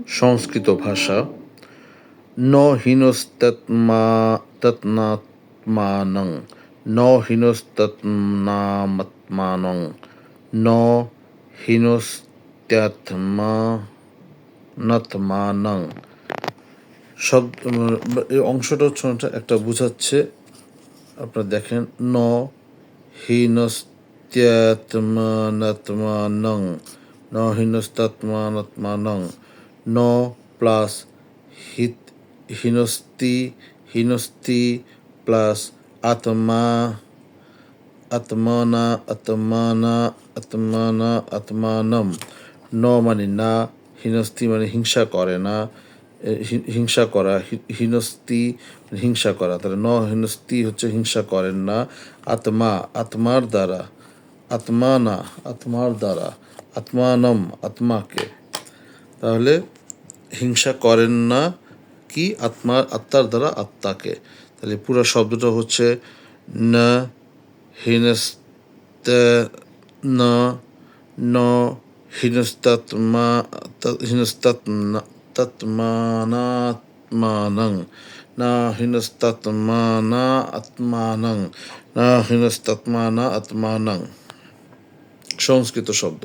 সংস্কৃত ভাষা। ন হিনস্তৎমাত্মানং, ন হিনস্তৎনামাত্মানং, ন হিনস্ত্যাত্মানাত্মানং। শব্দ এই অংশটা হচ্ছে একটা বোঝাচ্ছে, আপনারা দেখেন, ন হিনস্ত্যাত্মানাত্মানং, ন হিনস্তাত্মানাত্মানং, ন প্লাস হিনস্তি প্লাস আত্মা, আত্মানম। ন মানে না, হিনস্তি মানে হিংসা করে না, হিংসা করা, হিনস্তি হিংসা করা, তাহলে ন হিনস্তি হচ্ছে হিংসা করেন না। আত্মা আত্মার দ্বারা, আত্মার দ্বারা, আত্মানম আত্মাকে, তাহলে হিংসা করেন না কি আত্মার দ্বারা আত্মাকে। তাহলে পুরো শব্দটা হচ্ছে না ন হিনস্তাত্মানাত্মানং, না হিনস্তাত্মানা আত্মানং। সংস্কৃত শব্দ।